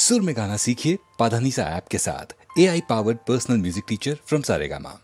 सुर में गाना सीखिए पाधानीसा ऐप के साथ। AI powered personal music teacher from Saregama.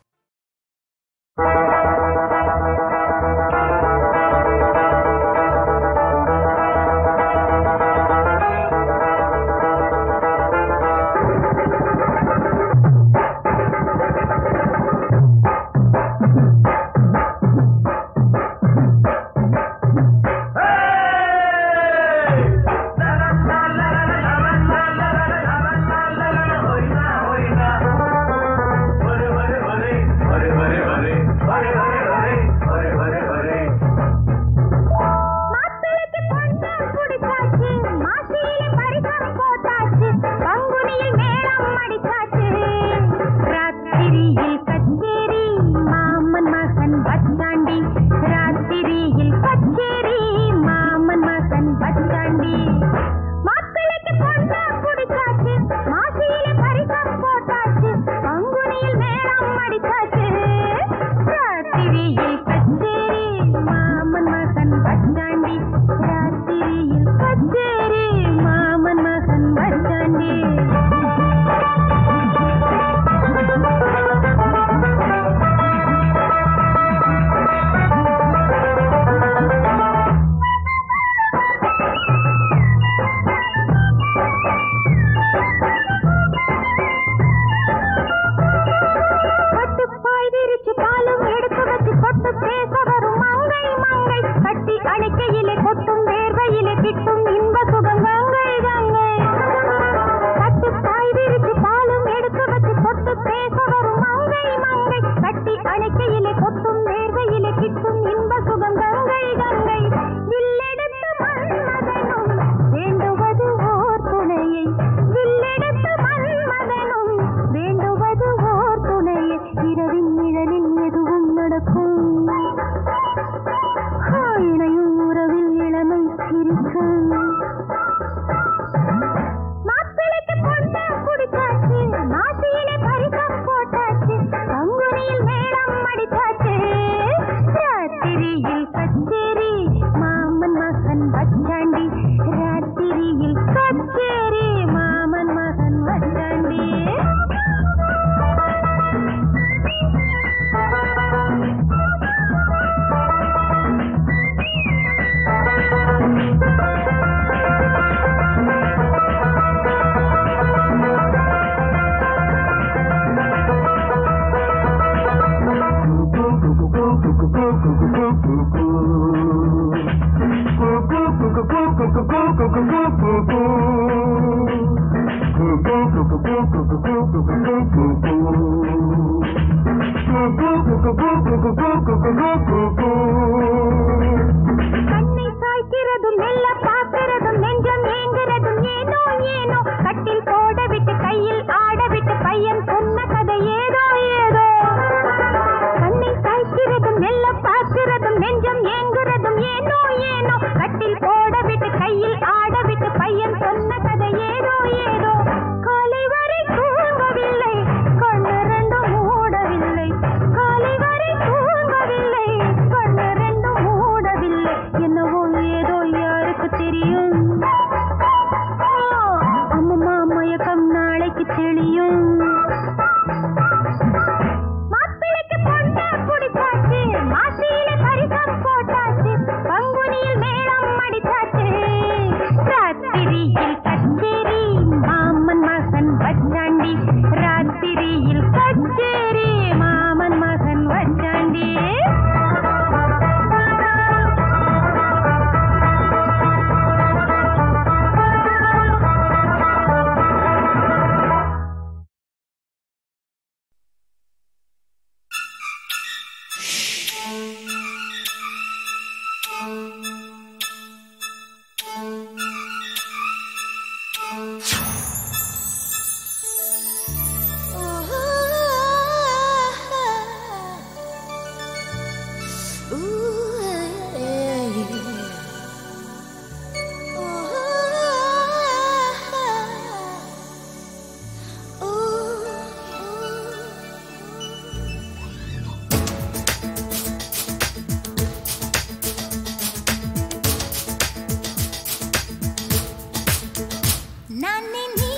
Nani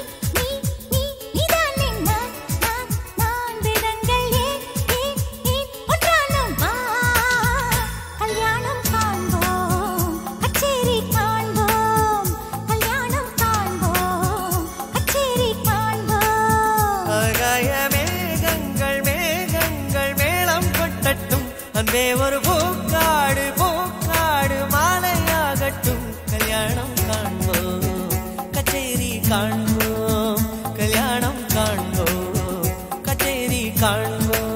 அன்பே ஒரு பூக்காடு பூக்காடு மாலையாகட்டும் கல்யாணம் காண்போம் கச்சேரி காண்போம் கல்யாணம் காண்போம் கச்சேரி காண்போம்.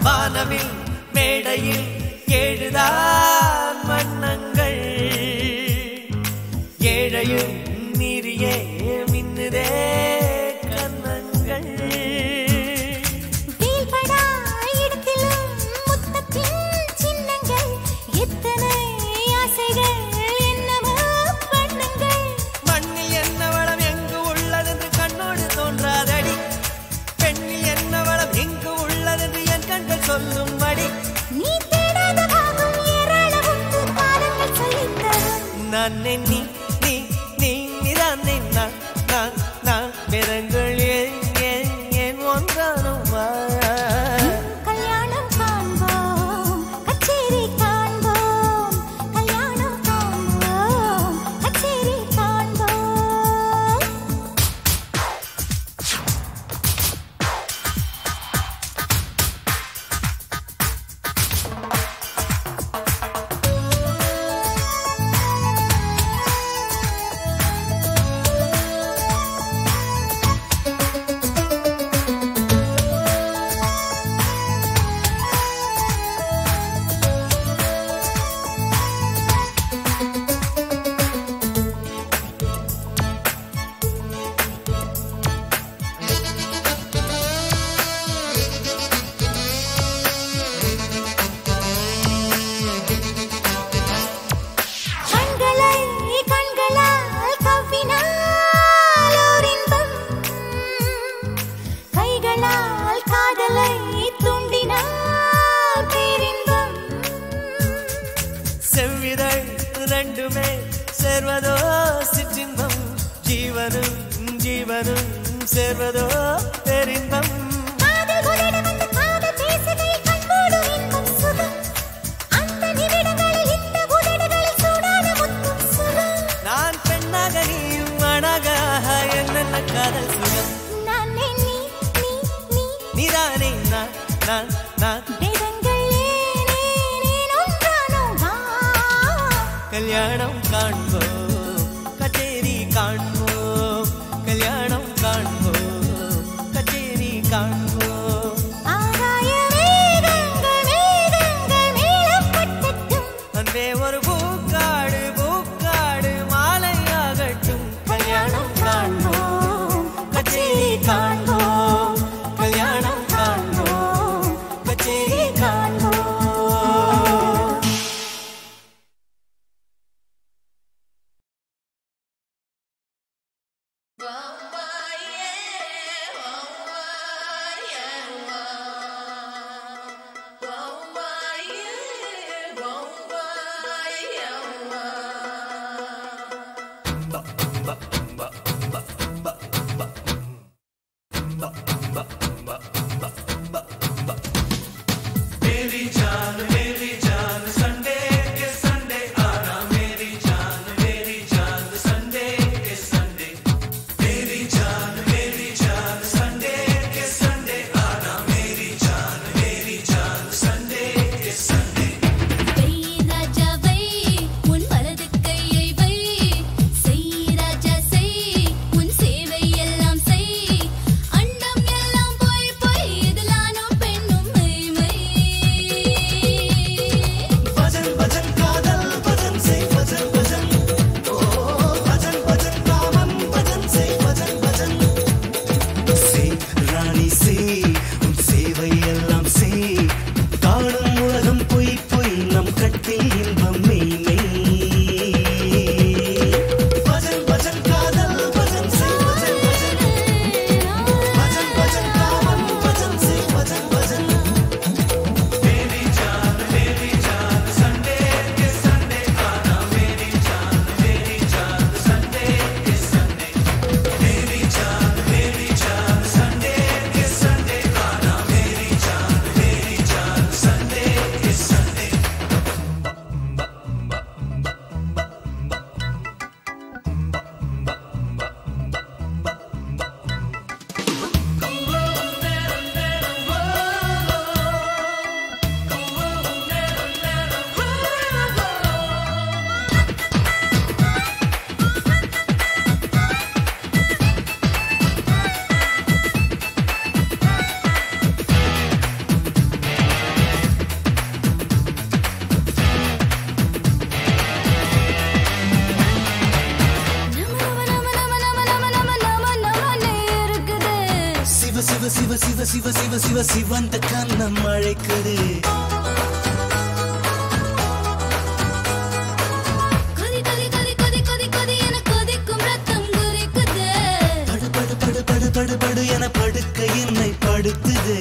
வானவில் மேடையில் ஏழுதான் வண்ணங்கள் ஏழையும் மீறியே மின்னுதே கண்ணங்கள். வீழ்படா இடத்திலும் முத்தத்தின் சின்னங்கள் எத்தனை ஆசைகள் என்னமோ வண்ணங்கள். மண்ணில் என்ன வளம் எங்கு உள்ளதென்று கண்ணோடு தோன்றாதடி பெண்ணில் என்ன வளம் எங்கு உள்ளதென்று என் கண்கள் சொல்லும் அடி. நீ தேடாத பாகம் ஏராளமுண்டு காலங்கள் சொல்லித்தரும். நான் நீ நீ நீ நீதான் நான் நான் நான் வேதங்கள் ஏன் ஏன் ஏன் ஒன்றானும் கல்யாணம் காண்போம் கச்சேரி காண்போம் கல்யாணம் காண்போம் கச்சேரி காண்போம். கண்களால் கவ்வினால் ஓர் இன்பம் கைகளால் காதலை தூண்டினால் பேரின்பம். செவ்விதழ் ரெண்டுமே சேர்வதோ சிற்றின்பம் ஜீவனும் ஜீவனும் சேர்வதோ பேரின்பம். காதல் உதடு வந்து காதல் பேசுகையில் கண்மூடும் இன்பம் சுகம். அந்த நிமிடங்களில் இந்த உதடுகளில் சூடான முத்தும் சுகம். நான் பெண்ணாக நீயும் அழகாக என்னென்ன காதல் சுகம். நான் நீ நீ நீ நீதானே நான் நான் நான் வேதங்கள் ஏன் ஒன்றானோ வா. கல்யாணம் காண்போம் கச்சேரி காண்போம் கல்யாணம் காண்போம் கச்சேரி காண்போம். ஆகாய மேகங்கள் மேகங்கள் மேலப்பட்டட்டும் அன்பே ஒரு பூக்காடு பூக்காடு மாலையாகட்டும் கல்யாணம் காண்போம் கச்சேரி காண்போம் கல்யாணம் காண்போம் கச்சேரி காண்போம். வை ராஜா வை உன் வலது கையை வை செய் ராஜா சிவ சிவ சிவ சிவ சிவ சிவந்த கண்ணம் அழைக்குது படு என படுக்க என்னை படுத்துது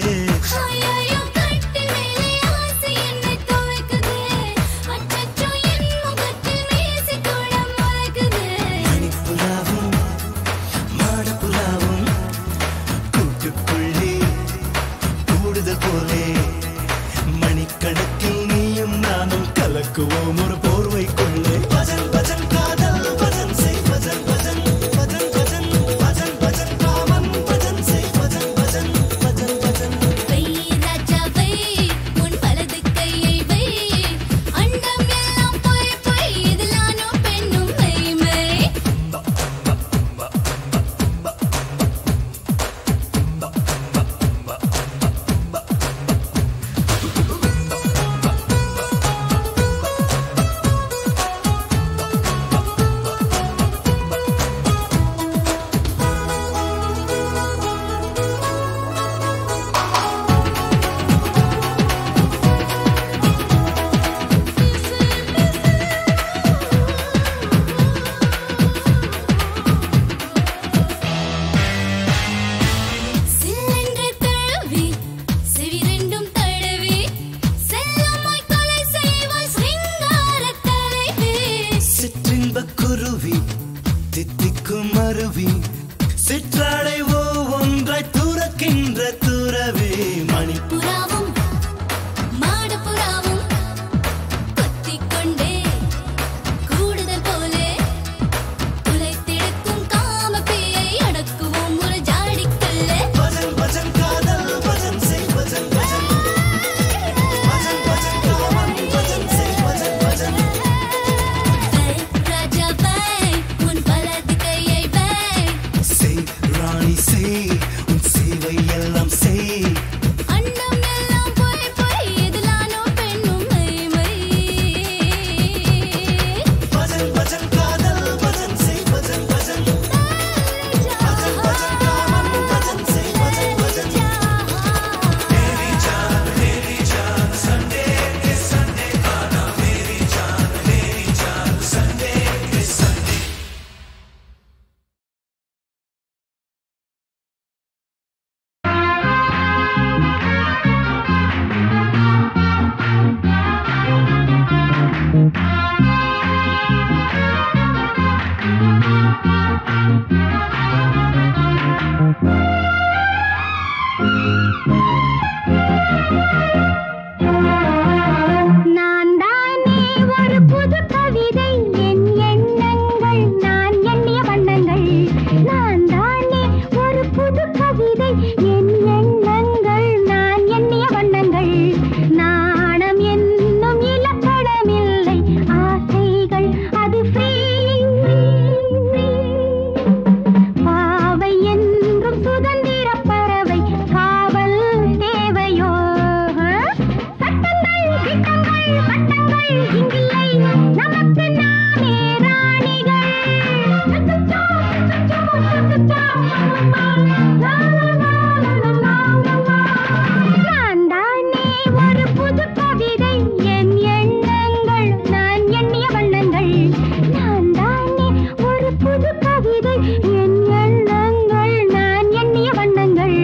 மணிப்புலாவும் மாடப்புலாவும் கூட்டுக்குள்ளே கூடுதல் போலே மணிக்கணக்கில் நீயும் நானும் கலக்குவோம் ஒரு போர்வைக்குள்ளே பஜன் பஜன் காதல் பஜன் செய் பஜன் பஜன் பஜன் பஜன் பஜன் பஜன் காமன் பஜன் செய் பஜன் பஜன் பஜன் பஜன் வை ராஜா வை உன் பலது கையை வை அண்டம் எல்லாம் போய் போய் இதில் நானும் பெண்ணும் மெய்மை சில்லென்று தழுவி செவிரெண்டும் தடவி செல்லமாய் கொலை செய்வாய் சிங்காரத் தலைவி சிற்றின்பக் குருவி தித்திக்கும் அருவி சிற்றாடை ஒன்றாய் துறக்கின்ற துறவே மணிப்பு புறாவும் மாடப்புறாவும் கொத்திக்கொண்டே கூடுதல் போலே துளைத்திழுக்கும் காமப்பேயை அடக்குவோம் ஒரு ஜாடிக்குள்ளே பஜன் பஜன் காதல் பஜன் செய் பஜன் பஜன் பஜன் பஜன் காமன் பஜன் செய் பஜன் பஜன் வை ராஜா வை உன் பலது கையை வை செய் ராணி செய் உன் சேவை எல்லாம் செய் அண்டம் எல்லாம் போய் போய் இதில் நானும் பெண்ணும் மெய்மை பஜன் பஜன் காதல் பஜன் செய் பஜன் பஜன் பஜன் பஜன் காமன் பஜன் செய் பஜன் பஜன் நான் தானே ஒரு புது கவிதை என் எண்ணங்கள் நான் எண்ணிய வண்ணங்கள் நான் தானே ஒரு புது கவிதை என் எண்ணங்கள் நான் எண்ணிய வண்ணங்கள் நாணம் என்னும் இலக்கணமில்லை ஆசைகள் அது ஃப்ரீ பாவை என்றும் சுதந்திர பறவை காவல் தேவையோ சட்டங்கள் திட்டங்கள் வட்டங்கள் இங்கில்லை நமக்கு நாமே ராணிகள் நான் தானே ஒரு புது கவிதை என் எண்ணங்கள் நான் எண்ணிய வண்ணங்கள் நான் தானே ஒரு புது கவிதை என் எண்ணங்கள் நான் எண்ணிய வண்ணங்கள்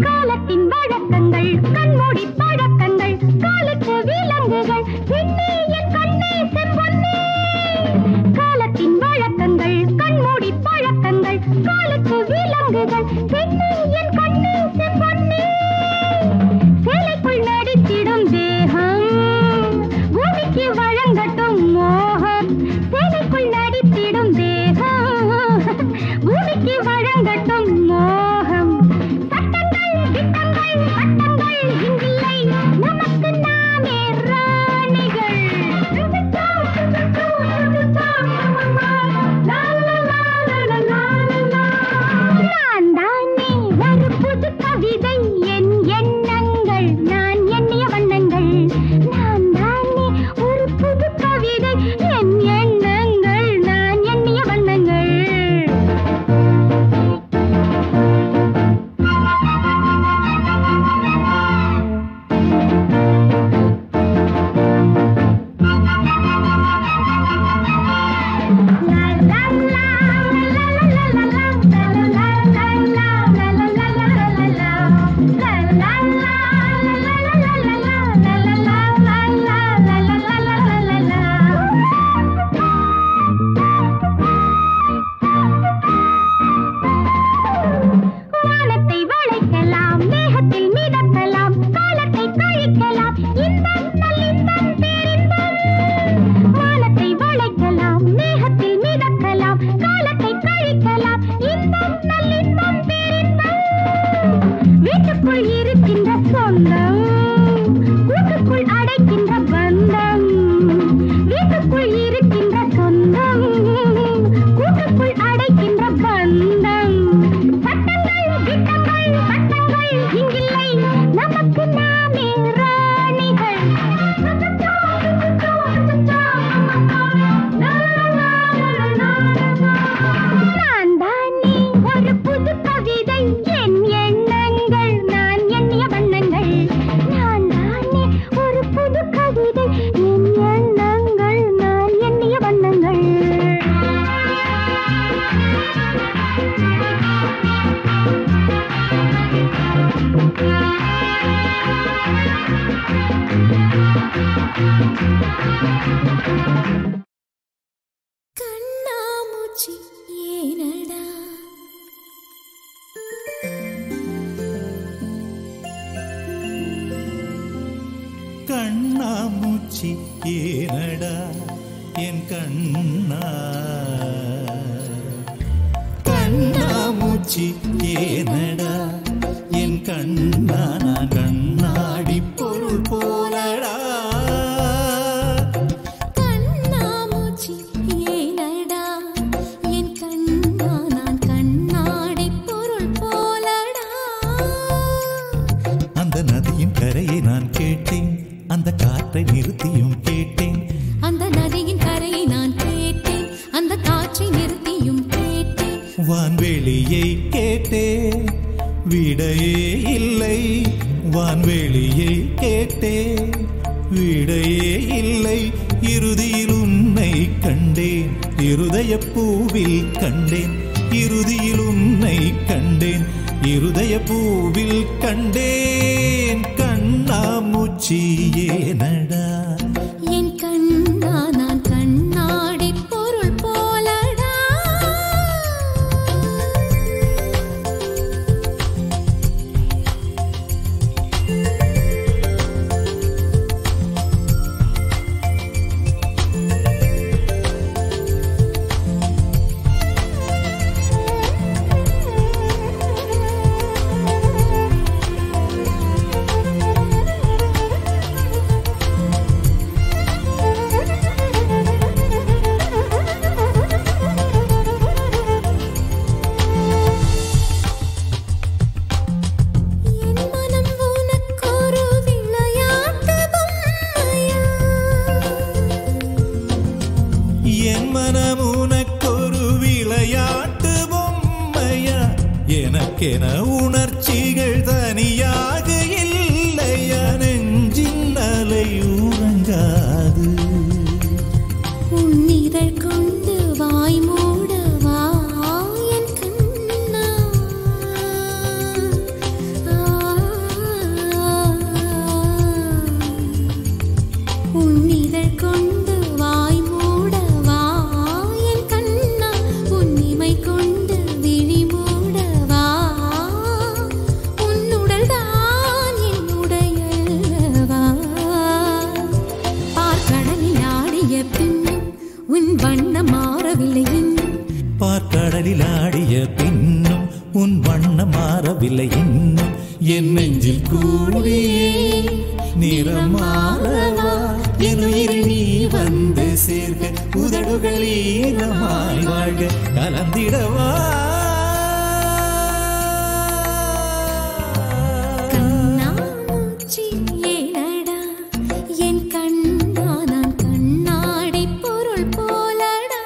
காலத்தின் வழக்கங்கள் கண்மூடி பழக்கங்கள் காலுக்கு விலங்குகள் பெண்ணே என் கண்ணே செம்பொன்னே காலத்தின் வழக்கங்கள் கண்மூடி பழக்கங்கள் காலுக்கு விலங்குகள் பெண்ணே என் கண்ணே செம்பொன்னே சேலைக்குள் நடித்திடும் தேகம் பூமிக்கு வழங்கட்டும் மோகம் சேலைக்குள் நடித்திடும் தேகம் பூமிக்கு வழ கண்ணாமூச்சி ஏனடா கண்ணாமூச்சி ஏனடா என் கண்ணா கண்ணாமூச்சி ஏனடா என் கண்ணா நான் கண்ணாடி பொருள் போலடா கண்ணாமூச்சி ஏனடா என் கண்ணா நான் கண்ணாடி பொருள் போலடா அந்த நதியின் கரையை நான் கேட்டேன் அந்த காற்றை நிறுத்தியும் கேட்டேன் அந்த நதியின் கரையை நான் கேட்டேன் அந்த காற்றை நிறுத்தியும் கேட்டேன் வான்வெளியை கேட்டேன் விடையே இல்லை வான்வெளியை கேட்டேன் விடையே இல்லை இறுதியில் உன்னை கண்டேன் இருதய பூவில் கண்டேன் இறுதியில் உன்னை கண்டேன் இருதய பூவில் கண்டேன் கண்ணாமூச்சி ஏனடா என் கண்ணா நான் கண்ணாடி பொருள் போலடா என் மனம் உனக்கொரு விளையாட்டு பொம்மையா எனக்கென உணர்ச்சிகள் தனியாக இல்லையா நெஞ்சின் அலை உறங்காது உன்னிதழ் கொண்டு வாய் மூடவா என் கண்ணா உன்னிதழ் கொண்டு வாய் மூடவா என் கண்ணா உன்னிமை கொண்டு விழி மூடவா உன்னுடல் தான் என்னுடையவா பார்க்கடலில் ஆடிய பின்னும் உன் வண்ணம் மாறவில்லை இன்னும் பார்க்கடலில் ஆடிய பின்னும் உன் வண்ணம் மாறவில்லை இன்னும் என் நெஞ்சில் கூடியே நிறம் மாறவா என் உயிரில் நீ வந்து சேர்க்க உதடுகள் ஈரமாய் வாழ்க கலந்திடவா கண்ணாமூச்சி ஏனடா என் கண்ணா நான் கண்ணாடி பொருள் போலடா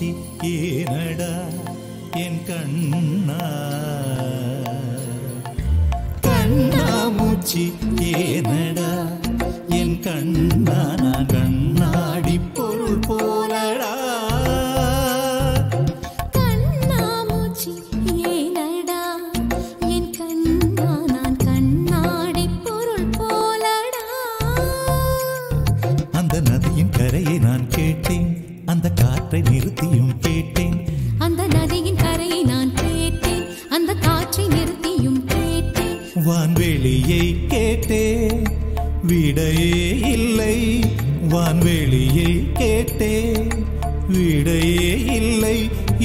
கண்ணாமூச்சி ஏனடா என் கண்ணா கண்ணாமூச்சி ஏனடா என் கண்ணா நான் கண்ணாடி பொருள் போலடா கண்ணாமூச்சி ஏனடா என் கண்ணா நான் கண்ணாடி பொருள் போலடா அந்த நதியின் கரையை நான் கேட்டேன் அந்த காற்றை நிறுத்தியும் கேட்டேன் அந்த நதியின் கரையை நான் கேட்டேன் அந்த காற்றை நிறுத்தியும் கேட்டேன் வான்வெளியை கேட்டேன் விடையே இல்லை வான்வெளியை கேட்டேன் விடையே இல்லை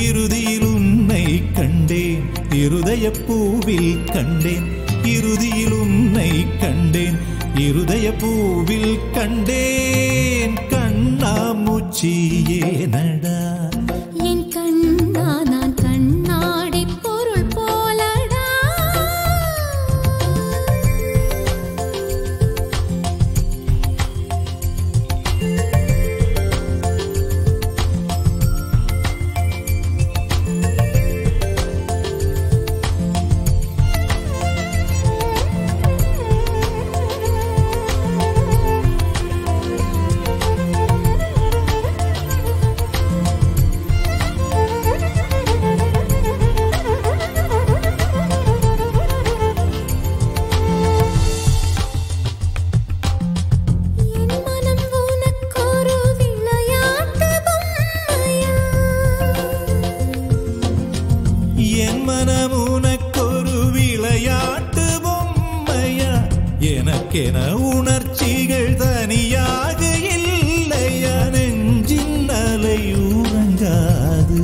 இறுதியில் உன்னை கண்டேன் இருதய பூவில் கண்டேன் இறுதியில் உன்னை கண்டேன் இருதய பூவில் கண்டேன் கண்ணாமூச்சி ஏனடா என் கண்ணா நான் கண்ணாடி பொருள் போலடா என் மனம் உனக்கொரு விளையாட்டு பொம்மையா எனக்கென உணர்ச்சிகள் தனியாக இல்லையா நெஞ்சின் அலை உறங்காது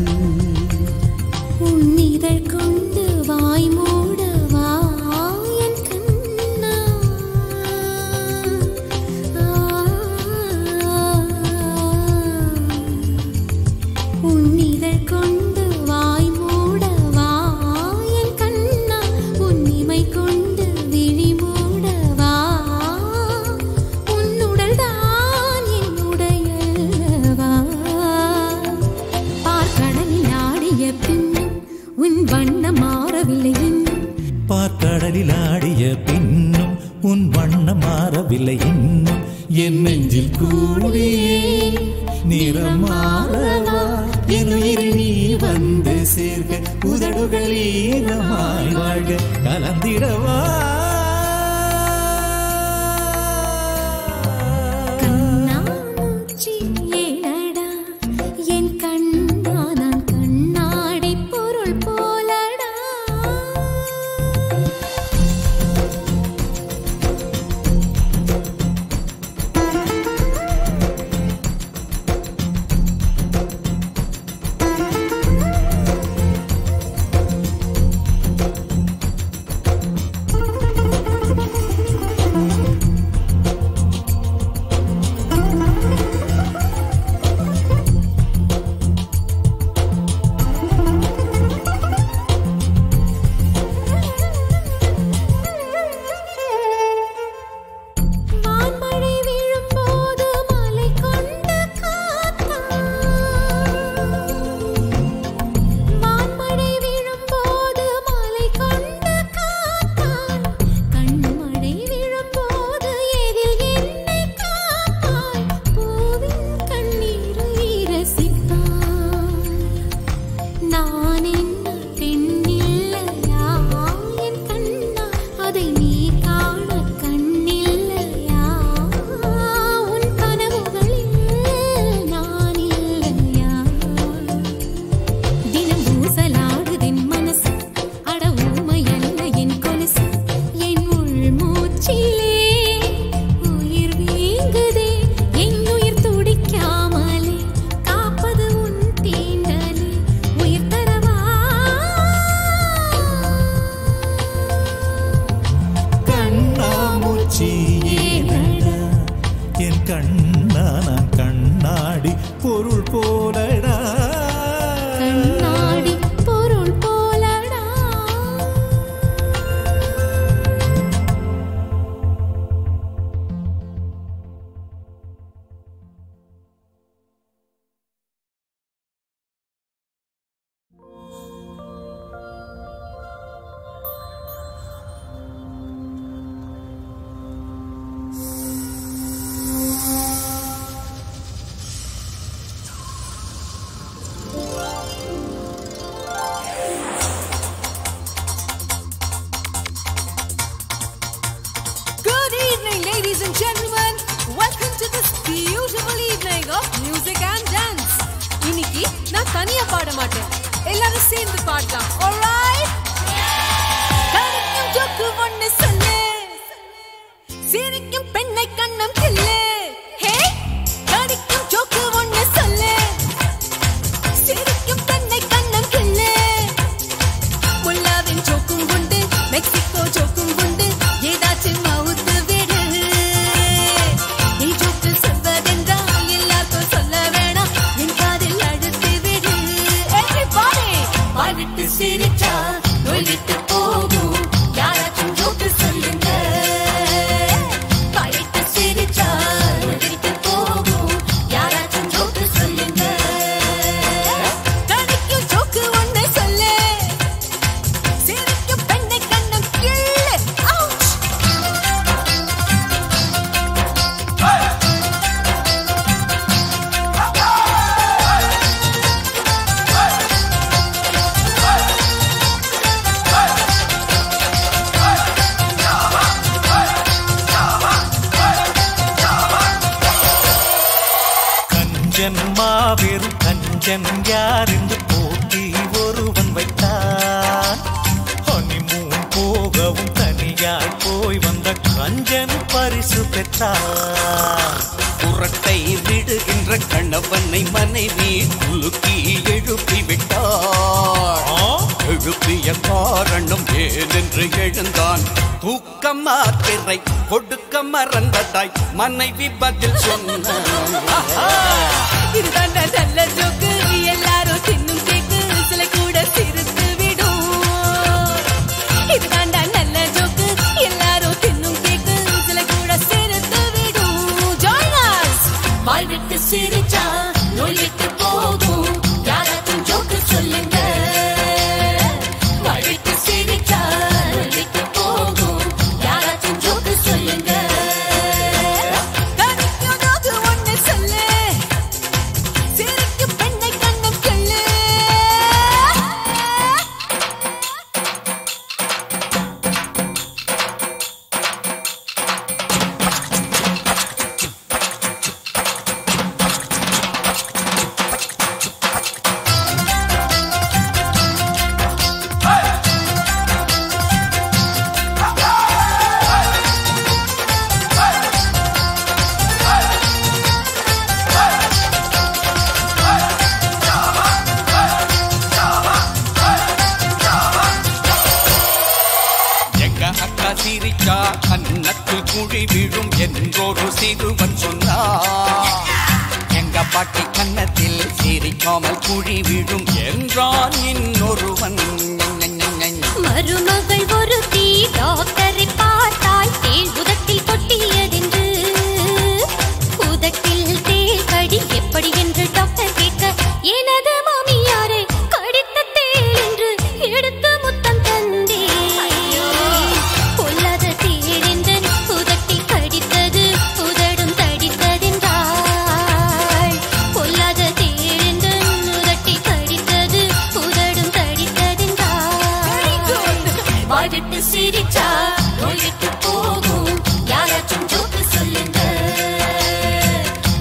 உன்னிதழ் கொண்டு வாய் மூடவா என் கண்ணா உன்னிதழ் கொண்டு வாய் மூடவா என் கண்ணா உன்னிமை கொண்டு விழி மூடவா உன்னுடல் தான் என்னுடையவா பார்க்கடலில் ஆடிய பின்னும் உன் வண்ணம் மாறவில்லை இன்னும் பார்க்கடலில் ஆடிய பின்னும் உன் வண்ணம் மாறவில்லை இன்னும் என் நெஞ்சில் கூடியே நிறம் மாறவா என் உயிரில் நீ வந்து சேர்க்க உதடுகள் ஈரமாய் வாழ்க கலந்திடவா கண்ணாமூச்சி ஏனடா என் கண்ணா நான் கண்ணாடி பொருள் போலடா வான்மழை விழும்போது மலை கொண்ட காத்தான் வான்மழை விழும்போது மலை கொண்ட காத்தான் கண்மழை விழும்போது எதில் என்னை காப்பாய் பூவின் கண்ணீரை ரசிப்பாய் நான் என்ன பெண்ணில்லையா என் கண்ணா அதை நீ காண கண்ணில்லையா உன் கனவுகளில் நான் இல்லையா தினம் ஊசலாடுதென் மனசு அட ஊமையல்ல என் கொலுசு என் உள்மூச்சிலே உயிர் வீங்குதே என் உயிர் துடிக்காமலே காப்பது உன் தீண்டலே உயிர் தரவா கண்ணாமூச்சி ஏனடா என் கண்ணா நான் கண்ணாடி பொருள் போலடா Ladies and gentlemen, welcome to this beautiful evening of music and dance. இன்னைக்கு நான் தனியா பாட மாட்டேன், எல்லாரும் சேர்ந்து பாடலாம். Alright? கடிக்கும் ஜோக்கு ஒன்னு சொல்லு, சிரிக்கும் பெண்ணை கண்ணம் கிள்ளு. ஹே, கடிக்கும் ஜோக்கு ஒன்னு சொல்லு, சிரிக்கும் பெண்ணை கண்ணம் கிள்ளு. முல்லாவின் ஜோக்கும் உண்டு, மெக்சிகோ ஜோக்கும் உண்டு, ஏதாச்சும் மவுத்து விடு. நீ ஜோக்கு சொல்வதென்றால் எல்லாருக்கும் சொல்ல வேணாம், என் காதில் அழுத்து விடு. Everybody, வாய் விட்டு சிரிச்சா நோய் விட்டு போகும், யாராச்சும் ஜோக்கு சொல்லுங்க. வாய் விட்டு சிரிச்சா நோய் விட்டு போகும், யாராச்சும் ஜோக்கு சொல்லுங்க. கடிக்கும் ஜோக்கு ஒண்ணு சொல்லு, சிரிக்கும் பெண்ணை கண்ணம் கிள்ளு. Ouch! கஞ்சன் மாபெரும் கஞ்சன் யார் என்று போட்டி ஒருவன் வைத்தான். ஹனிமூன் போகவும் தனியாய் போய் வந்த கஞ்சன் பரிசு பெற்றான். புறத்தை விடுகின்ற கணவனை மனைவி குலுக்கி எழுப்பி விட்டார். எழுப்பிய காரணம் ஏனென்று எழுந்தான். தூக்கம் மாத்திரை கொடுக்க மறந்ததாய் மனைவி பதில் சொன்னார். இதுதான் நல்ல ஜோக்கு, எல்லாரும் தின்னும் கேக்கு, சில கூட சிரித்து விடும். இதுதான் நல்ல ஜோக்கு, எல்லாரும் தின்னும் கேக்கு, சில கூட சிரித்து விடும். Join us! வாய் விட்டு சிரிச்சா நோய் விட்டு போகும், யாராச்சும் ஜோக்கு சொல்லுங்க. வாய் விட்டு சிரிச்சா நோய் விட்டு போகும், யாராச்சும் ஜோக்கு சொல்லுங்க. கடிக்கும் ஜோக்கு ஒண்ணு சொல்லு, சிரிக்கும் பெண்ணை கண்ணம் கிள்ளு. எங்க அக்கா சிரிச்சா கன்னத்தில் குழி விழும் என்றொரு சிறுவன் சொன்னார். எங்க பாட்டி கன்னத்தில் சிரிக்காமல் குழி விழும் என்றான் இன்னொருவன். மருமகள் ஒருத்தி டாக்டரை பார்த்தாள், தேள் உதட்டில் கொட்டியதென்று. உதட்டில் தேள் கடி எப்படி என்று டாக்டர் கேட்க, எனது மாமியாரை கடித்த தேள் என்று எடுத்து முத்தம் தந்தே. பொல்லாத தேள் என்று உதட்டி கடித்தது, உதடும் தடித்ததென்றாள். பொல்லாத தேள் என்று உதட்டி கடித்தது, உதடும் தடித்ததென்றாள். வாய் விட்டு சிரிச்சா நோய் விட்டு போகும், யாராச்சும் ஜோக்கு சொல்லுங்க.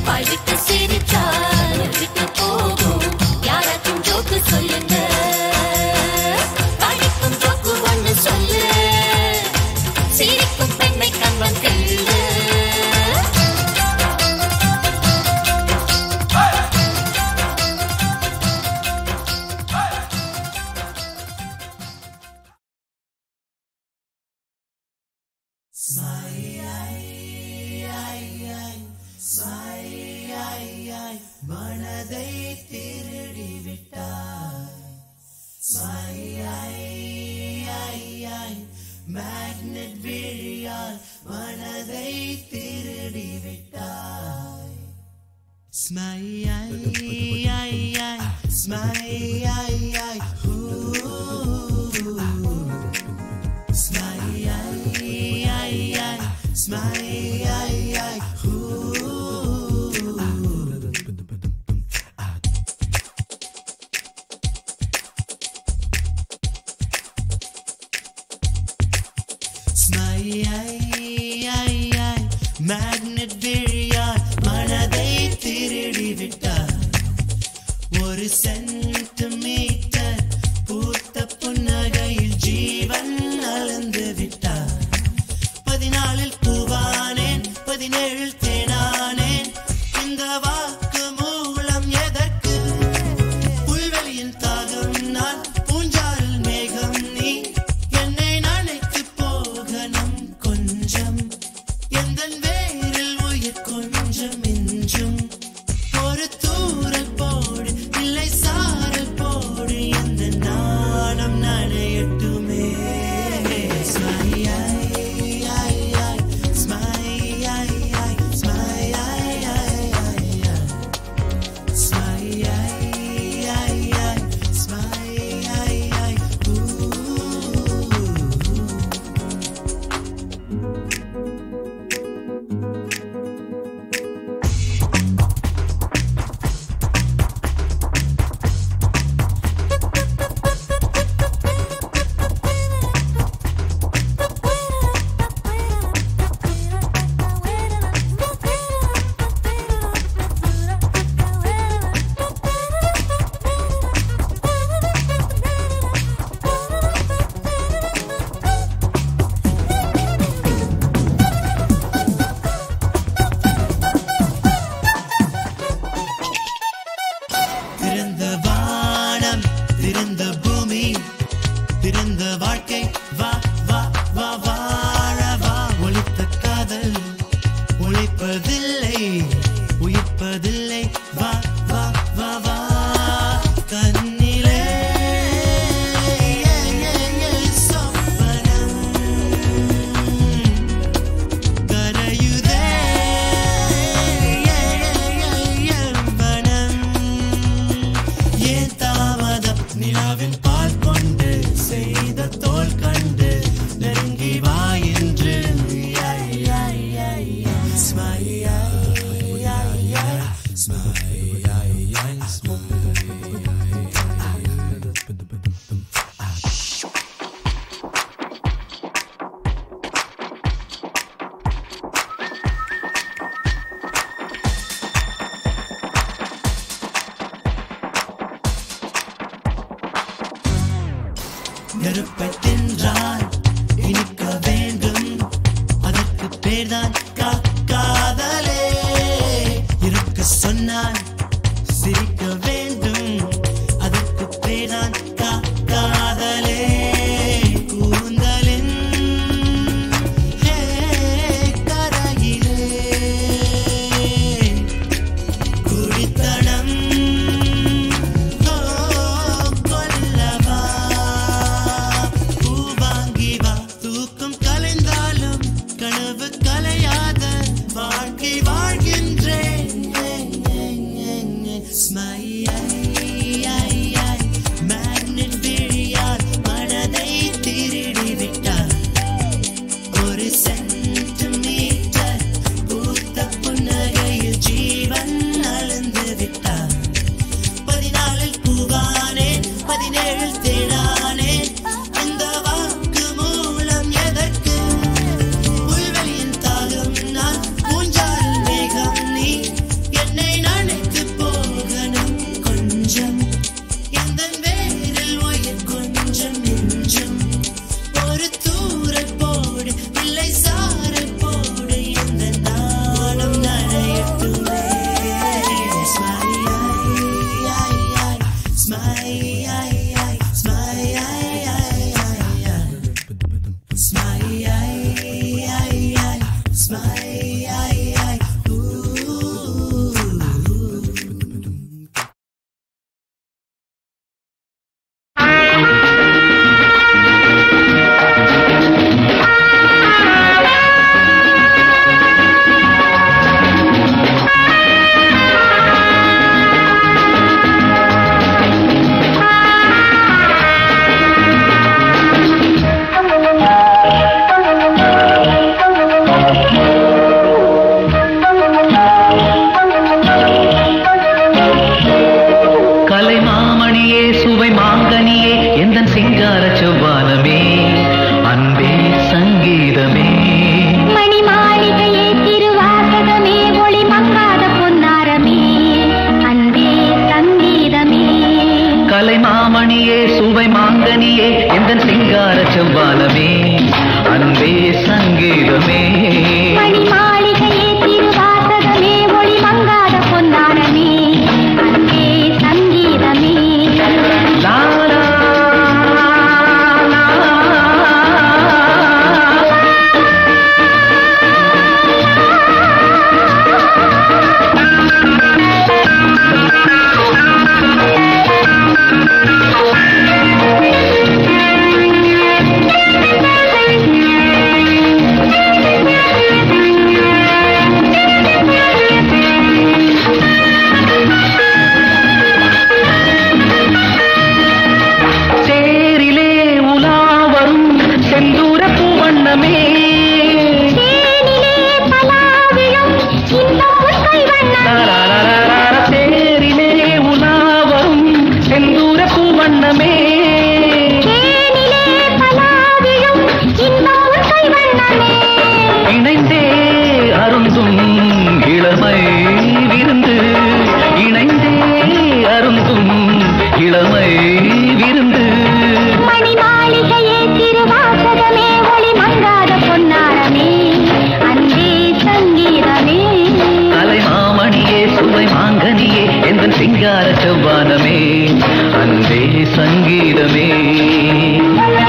வாய் விட்டு சிரிச்சா நோய் விட்டு போகும், யாராச்சும் ஜோக்கு சொல்லுங்க. கடிக்கும் ஜோக்கு ஒண்ணு சொல்லு, சிரிக்கும் பெண்ணை கண்ணம் கிள்ளு. மனதை திருடி விட்டாய். மேக்னெட் விழியால் மனதை திருடி விட்டாய். மேக்னெட் விழியால் மனதை திருடி விட்டார். ஒரு சென்டிமீட்டர் பூத்த புன்னகையில் ஜீவன் அளந்து விட்டார். 14 பூவானேன் 17 தேனானேன். இந்த வாக்கு மூலம் எதற்கு? புல்வெளியின் தாகம் நான், பூஞ்சால் மேகம் நீ. என்னை நினைத்து போகணும் கொஞ்சம், எந்தன் வேரில் உயிர் கொஞ்சம் மிஞ்சும். ஒரு தூரல் போடு, இல்லை சாரல் போடு, எந்த நாணம் நனையட்டுமே. திறந்த வானம், திறந்த பூமி, திறந்த வாழ்க்கை, வா வா வா வாழ வா. ஒளித்த காதல் ஒளிப்பதில்லை, உயிர்ப்பதில்லை, வா வா வா வா. கண்ணிலே சொப்பனம் கரையுதே யௌவனம். ஏன் தாமதம்? நிலாவின் பால் கொண்டு செய்த தோல் கண்டு நெருங்கி வா என்று. நெருப்பை தின்றால் இனிக்க வேண்டும், அதற்கு பேர்தான் காதலே. இருக்க சொன்னால் சிரிக்க வேண்டும், அதற்கு பேர்தான் காதலே. கூந்தலின் கரையிலே குடித்தனம் கொல்லவா. சங்கீதமே மணி மாளிகையே திருவாசகமே ஒளி மங்காத பொன்னாரமே அன்பே சங்கீதமே லாலா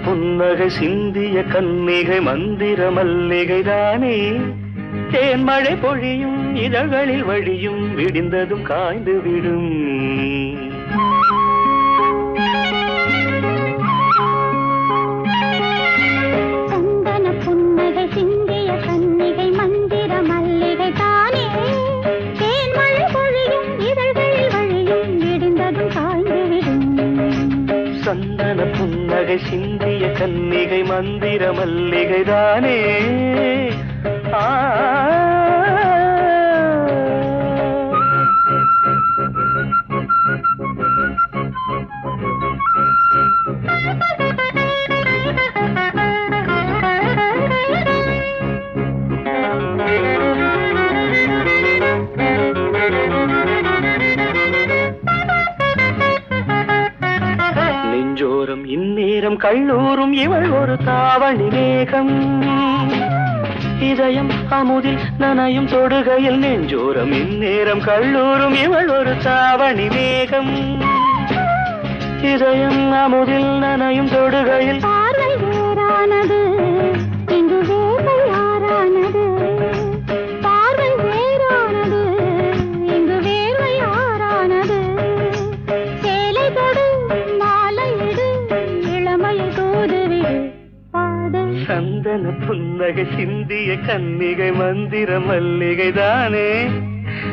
புன்னகை சிந்திய கன்னிகை மந்திர மல்லிகை தானே தேன்மழை பொழியும் இதழ்களில் வழியும் விடிந்ததும் காய்ந்து விடும் சந்தன புன்னகை சிந்திய கன்னிகை மந்திர மல்லிகை தானே தேன்மழை பொழியும் இதழ்களில் வழியும் விடிந்ததும் காய்ந்து விடும் சந்தன புன்னகை சிந்திய கன்னிகை மந்திர மல்லிகை தானே நெஞ்சோரம் இந்நேரம் கள்ளூரும் இவள் ஒரு தாவணி மேகம் இதயம் அமுதில் நனையும் தொடுகையில் நெஞ்சோரம் இந்நேரம் கல்லூரும் இவள் ஒரு தாவணி மேகம். இதயம் அமுதில் நனையும் தொடுகையில் பார்வை வேறானது இங்கு வேலை யாரானது. பார்வை வேறானது இங்கு வேலை யாரானது. சேலை தொடு மாலையிடு இளமையை தூதுவிடு பாடு. சந்தன புன்னகை சிந்திய கன்னிகை மந்திர மல்லிகை தானே.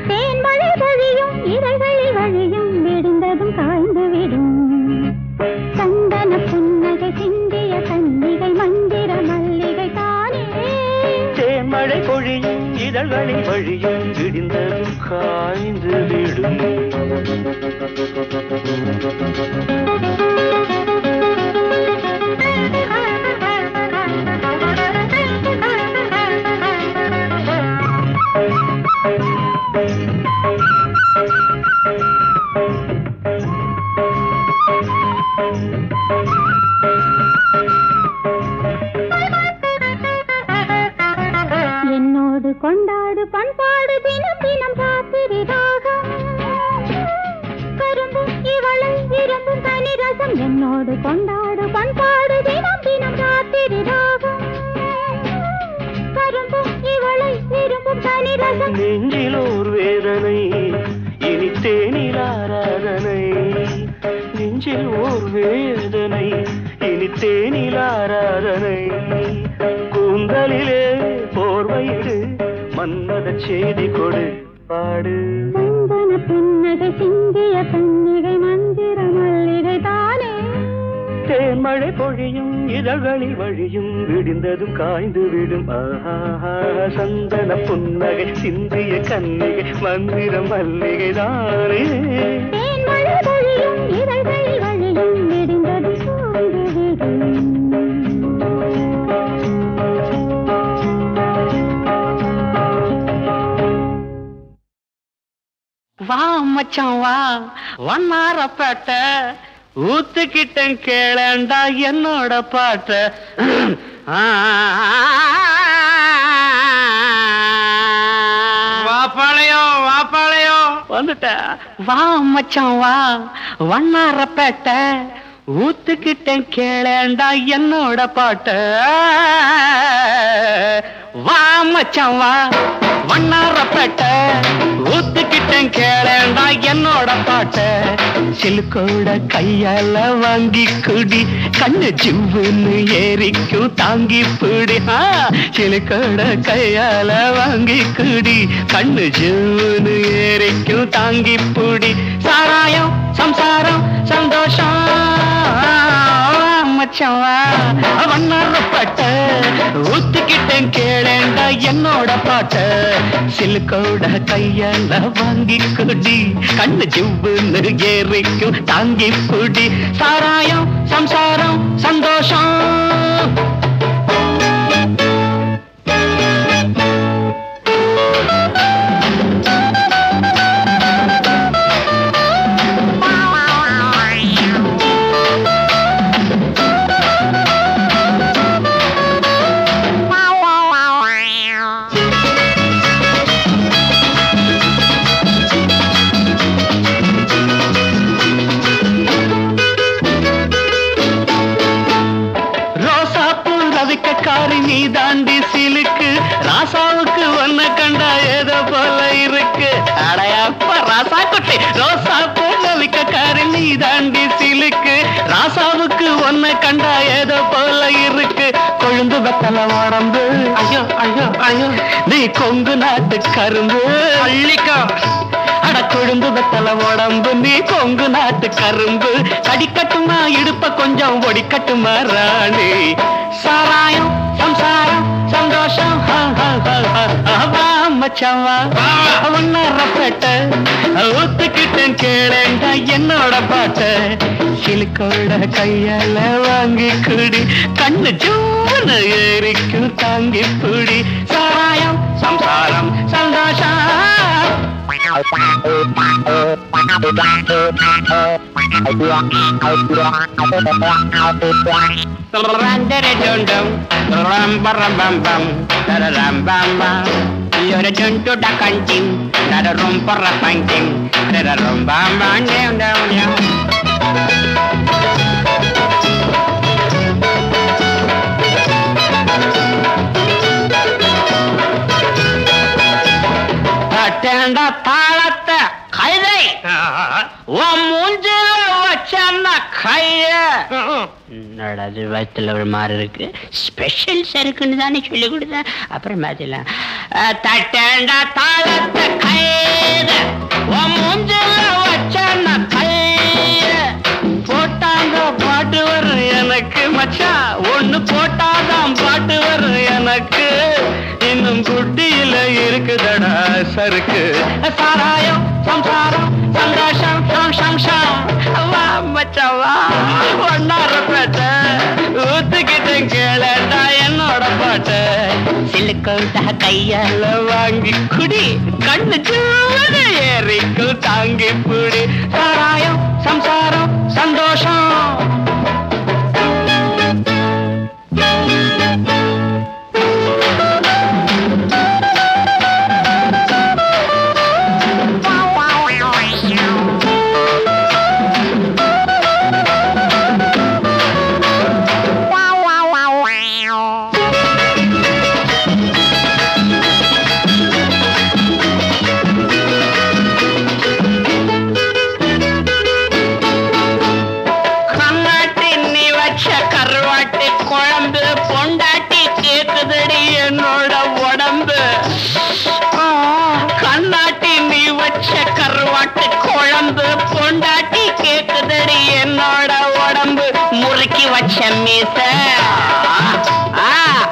தேன்மழை பொழியும் இதழ்களில் வழியும் விடுந்ததும் காய்ந்து விடும். சந்தன புன்னகை சிந்திய கன்னிகை மந்திர மல்லிகை தானே. தேன்மழை பொழியும் இதழ்களில் வழியும் விடுந்ததும் காய்ந்து விடும். என்னோடு கொண்டாடு பண்பாடு தினம் தினம் ராத்திரி ராகம். கரும்பும் இவளை விரும்பும் தனி ரசம். என்னோடு கொண்டாடு பண்பாடு தினம் தினம் ராத்திரி ராகம். கரும்பும் இவளை விரும்பும் தனி ரசம். நெஞ்சில் ஓர் வேதனை இனி தேனில் ஆராதனை. நெஞ்சில் ஓர் வேதனை இனி தேனில் ஆராதனை. கூந்தலிலே போர்வையிடு மன்மத செய்தி கொடு பாடு. சந்தன புன்னகை சிந்திய கன்னிகை மந்திர மல்லிகை தானே. தேன்மழை பொழியும் இதழ்களில் வழியும் விடிந்ததும் காய்ந்து விடும். ஆஹா சந்தன புன்னகை சிந்திய கன்னிகை மந்திர மல்லிகை தானே. தேன்மழை பொழியும் இதழ்களில் வழியும் விடிந்ததும் காய்ந்து விடும். வா மச்சான் வா வண்ணாரப்பேட்ட ஊத்துக்கிட்டேன் கேளண்டா என்னோட பாட்ட. வாப்பாளையம் வாப்பாளையம் வந்துட்ட. வா மச்சான் வா வண்ணாரப்பேட்ட ஊத்துக்கிட்டேன் கேளண்டா என்னோட பாட்ட. வா மச்சான் வா வண்ணாரப்பேட்ட ஊத்துக்கிட்டேன் கேளண்டா என்னோட பாட்ட. சிலுக்கோட கையால வாங்கி குடி கண்ணு ஜிவ்வுன்னு ஏறிக்கும் தாங்கி பிடி. சிலுக்கோட கையால வாங்கி குடி கண்ணு ஜிவ்வுன்னு ஏறிக்கும் தாங்கி பிடி. சாராயம் சம்சாரம் சந்தோஷம் மச்சவா வண்ணாரப்பட்ட ஊத்துக்கிட்டேன் கேளேண்டா என்னோட பாட்ட. சிலுக்கோட கையால வாங்கி குடி கண்ணு ஜிவ்வுன்னு ஏறிக்கும் தாங்கி பிடி. சாராயம் சம்சாரம் சந்தோஷம். நீ தாண்டி சிலுக்கு ராசாவுக்கு ஒன்ன கண்டா ஏதோ போல இருக்கு. அடையாப்ப ராசா குட்டி ரோசா போலிக்காரி நீ தாண்டி சிலுக்கு ராசாவுக்கு ஒன்ன கண்டா ஏதோ போல இருக்கு. கொழுந்து வெத்தல உடம்பு ஐயோ ஐயோ ஐயோ நீ கொங்கு நாட்டு கரும்பு அள்ளிக்கா. அட கொழுந்து வெத்தல உடம்பு நீ கொங்கு நாட்டு கரும்பு. கடிக்கட்டுமா இடுப்ப கொஞ்சம் ஒடிக்கட்டுமா ராணி. சாராயம் சம்சாரம் சந்தோஷம் மச்சவா ஒன்னரப்பட்ட ஊத்துக்கிட்டேன் கேளேண்டா என்னோட பாட்ட. சிலுக்கோட கையால வாங்கி குடி கண்ணு ஜூன்னு ஏறிக்கும் தாங்கி பிடி. சாராயம் சம்சாரம் சந்தோஷம் தாளத்தை கைதை மூஞ்சில வச்சா கைய நடது வயத்துல ஒரு மாதிரி இருக்கு ஸ்பெஷல் சருக்குன்னு தானே சொல்லி கொடுத்தேன் அப்புறம் மாத்திலாம் தட்டேண்டா தாளத்தை கைத மூஞ்சில வச்சா கைய போட்டாங்க பாட்டு வரும் எனக்கு மச்சா ஒண்ணு போட்டாதான் பாட்டு வரும் எனக்கு இன்னும் குட்டியில இருக்குதடா சருக்கு சாராயம் சம்சாரம் சந்தோஷம் சம்சம் வா மச்சவா ஒன்னார பேட்ட ஊத்துக்கிட்டு கேளடா என்னோட பாட்ட சிலுக்கோட்டா கையால வாங்கி குடி கண்ணு சூட ஏறிக்கும் தாங்கி புடி சாராயம் சம்சாரம் சந்தோஷம்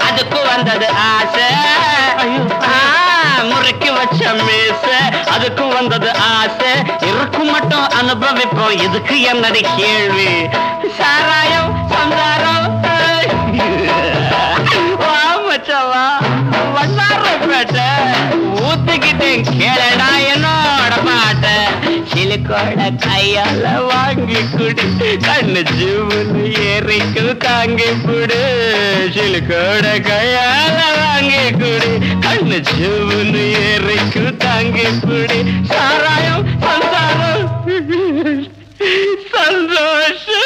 அதுக்கு வந்தது ஆசை முறைக்கு வச்ச மீச அதுக்கு வந்தது ஆசை இருக்கும் மட்டும் அனுபவிப்போம் இதுக்கு என்னடி கேள்வி சாராயம் சந்தாரம் மச்சவா வண்ணார பேட்டை ஊத்துக்கிட்டேன் கேளடா என்னோட பாட்ட சிலுக்கோட கையால வாங்கி குடி கண்ணு ஜீவனு ஏறிக்கு தாங்கி புடு சிலுக்கோட கையால வாங்கி குடி கண்ணு ஜீவனு ஏறிக்கு தாங்கி புடி சாராயம் சந்தாரம் சந்தோஷம்